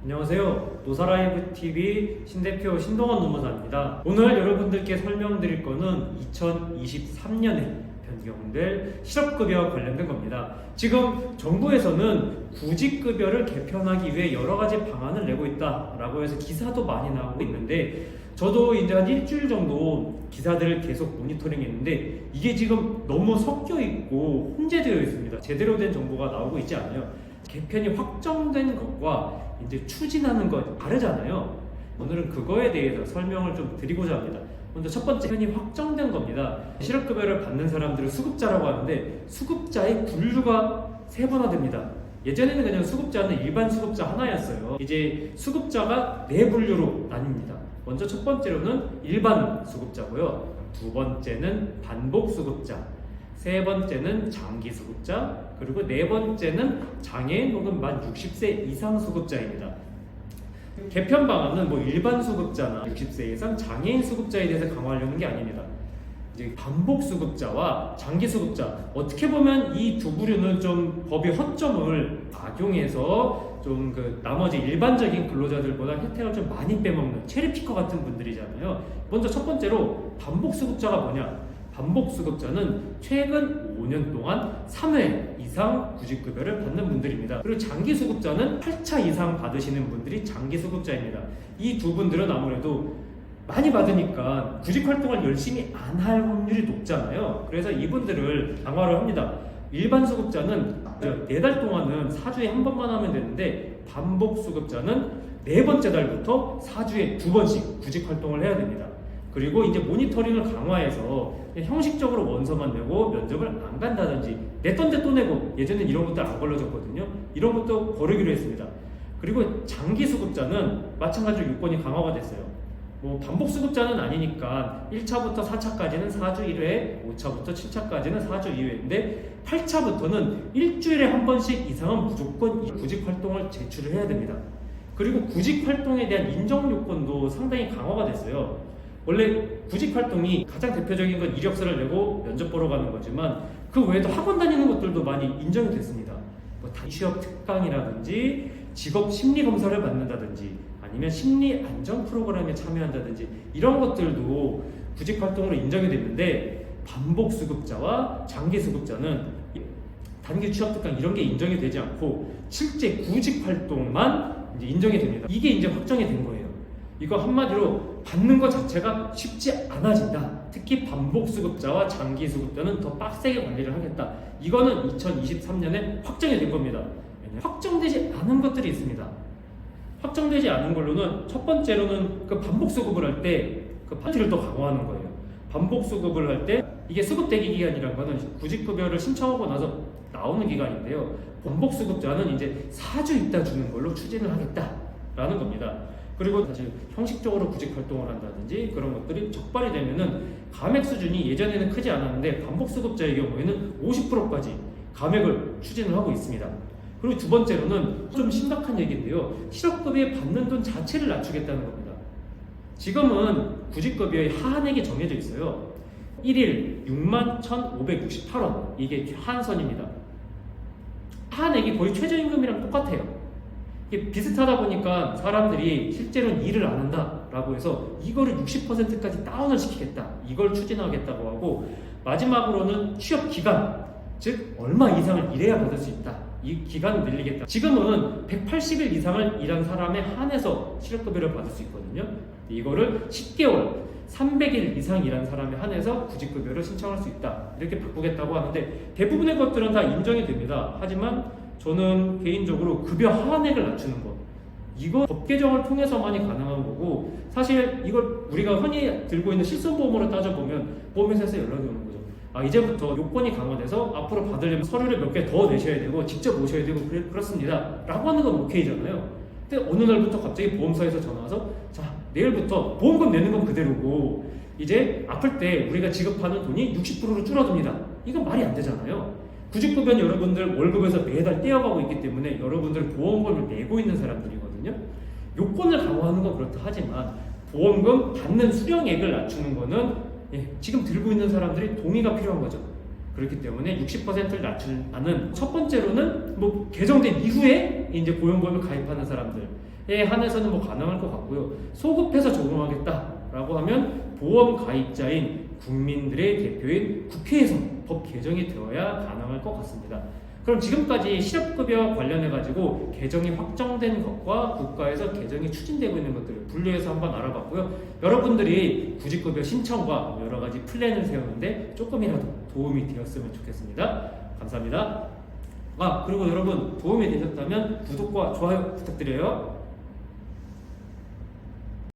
안녕하세요. 노사라이브TV 신대표 신동원 노무사입니다. 오늘 여러분들께 설명드릴 거는 2023년에 변경될 실업급여와 관련된 겁니다. 지금 정부에서는 구직급여를 개편하기 위해 여러 가지 방안을 내고 있다라고 해서 기사도 많이 나오고 있는데, 저도 이제 한 일주일 정도 기사들을 계속 모니터링 했는데 이게 지금 너무 섞여 있고 혼재되어 있습니다. 제대로 된 정보가 나오고 있지 않아요. 개편이 확정된 것과 이제 추진하는 것 다르잖아요. 오늘은 그거에 대해서 설명을 좀 드리고자 합니다. 먼저 첫 번째, 개편이 확정된 겁니다. 실업급여를 받는 사람들을 수급자라고 하는데 수급자의 분류가 세분화됩니다. 예전에는 그냥 수급자는 일반 수급자 하나였어요. 이제 수급자가 네 분류로 나뉩니다. 먼저 첫 번째로는 일반 수급자고요. 두 번째는 반복 수급자, 세 번째는 장기 수급자, 그리고 네 번째는 장애인 혹은 만 60세 이상 수급자입니다. 개편 방안은 뭐 일반 수급자나 60세 이상 장애인 수급자에 대해서 강화하려는 게 아닙니다. 이제 반복 수급자와 장기 수급자, 어떻게 보면 이 두 부류는 좀 법의 허점을 악용해서 좀 나머지 일반적인 근로자들보다 혜택을 좀 많이 빼먹는 체리피커 같은 분들이잖아요. 먼저 첫 번째로 반복 수급자가 뭐냐? 반복 수급자는 최근 5년 동안 3회 이상 구직급여를 받는 분들입니다. 그리고 장기 수급자는 8차 이상 받으시는 분들이 장기 수급자입니다. 이 두 분들은 아무래도 많이 받으니까 구직활동을 열심히 안 할 확률이 높잖아요. 그래서 이분들을 강화를 합니다. 일반 수급자는 4달 동안은 4주에 한 번만 하면 되는데, 반복 수급자는 4번째 달부터 4주에 2번씩 구직활동을 해야 됩니다. 그리고 이제 모니터링을 강화해서 형식적으로 원서만 내고 면접을 안 간다든지, 냈던 데 또 내고, 예전엔 이런 것도 안 걸러졌거든요. 이런 것도 거르기로 했습니다. 그리고 장기 수급자는 마찬가지로 요건이 강화가 됐어요. 뭐 반복 수급자는 아니니까 1차부터 4차까지는 4주 1회, 5차부터 7차까지는 4주 2회인데 8차부터는 일주일에 한 번씩 이상은 무조건 이 구직활동을 제출을 해야 됩니다. 그리고 구직활동에 대한 인정 요건도 상당히 강화가 됐어요. 원래 구직활동이 가장 대표적인 건 이력서를 내고 면접 보러 가는 거지만, 그 외에도 학원 다니는 것들도 많이 인정이 됐습니다. 뭐 취업 특강이라든지 직업 심리 검사를 받는다든지 아니면 심리 안정 프로그램에 참여한다든지 이런 것들도 구직활동으로 인정이 됐는데, 반복 수급자와 장기 수급자는 단기 취업 특강 이런 게 인정이 되지 않고 실제 구직활동만 이제 인정이 됩니다. 이게 이제 확정이 된 거예요. 이거 한마디로 받는 것 자체가 쉽지 않아진다. 특히 반복 수급자와 장기 수급자는 더 빡세게 관리를 하겠다. 이거는 2023년에 확정이 된 겁니다. 확정되지 않은 것들이 있습니다. 확정되지 않은 걸로는 첫 번째로는 그 반복 수급을 할 때 그 파트를 더 강화하는 거예요. 반복 수급을 할 때 이게 수급 대기 기간이란 거는 구직급여를 신청하고 나서 나오는 기간인데요. 반복 수급자는 이제 4주 있다 주는 걸로 추진을 하겠다라는 겁니다. 그리고 사실 형식적으로 구직 활동을 한다든지 그런 것들이 적발이 되면은 감액 수준이 예전에는 크지 않았는데 반복 수급자의 경우에는 50%까지 감액을 추진을 하고 있습니다. 그리고 두 번째로는 좀 심각한 얘기인데요. 실업급여에 받는 돈 자체를 낮추겠다는 겁니다. 지금은 구직급여의 하한액이 정해져 있어요. 1일 61,568원, 이게 하한선입니다. 하한액이 거의 최저임금이랑 똑같아요. 이게 비슷하다 보니까 사람들이 실제로는 일을 안 한다라고 해서 이거를 60%까지 다운을 시키겠다, 이걸 추진하겠다고 하고, 마지막으로는 취업 기간, 즉 얼마 이상을 일해야 받을 수 있다, 이 기간을 늘리겠다. 지금은 180일 이상을 일한 사람에 한해서 실업급여를 받을 수 있거든요. 이거를 10개월 300일 이상 일한 사람에 한해서 구직급여를 신청할 수 있다, 이렇게 바꾸겠다고 하는데, 대부분의 것들은 다 인정이 됩니다. 하지만 저는 개인적으로 급여 하한액을 낮추는 것, 이거 법 개정을 통해서만이 가능한 거고, 사실 이걸 우리가 흔히 들고 있는 실손보험으로 따져보면 보험회사에서 연락이 오는 거죠. 이제부터 요건이 강화돼서 앞으로 받으려면 서류를 몇 개 더 내셔야 되고 직접 오셔야 되고 그렇습니다 라고 하는 건 오케이잖아요. 근데 어느 날부터 갑자기 보험사에서 전화 와서, 자, 내일부터 보험금 내는 건 그대로고 이제 아플 때 우리가 지급하는 돈이 60%로 줄어듭니다. 이건 말이 안 되잖아요. 구직급여는 여러분들 월급에서 매달 떼어가고 있기 때문에 여러분들 보험금을 내고 있는 사람들이거든요. 요건을 강화하는 건 그렇다 하지만 보험금 받는 수령액을 낮추는 거는 지금 들고 있는 사람들이 동의가 필요한 거죠. 그렇기 때문에 60%를 낮추는 첫 번째로는 뭐 개정된 이후에 이제 고용보험을 가입하는 사람들, 한해서는 뭐 가능할 것 같고요. 소급해서 적용하겠다라고 하면 보험 가입자인 국민들의 대표인 국회에서 법 개정이 되어야 가능할 것 같습니다. 그럼 지금까지 실업급여 관련해가지고 개정이 확정된 것과 국가에서 개정이 추진되고 있는 것들을 분류해서 한번 알아봤고요. 여러분들이 구직급여 신청과 여러 가지 플랜을 세우는데 조금이라도 도움이 되었으면 좋겠습니다. 감사합니다. 그리고 여러분 도움이 되셨다면 구독과 좋아요 부탁드려요.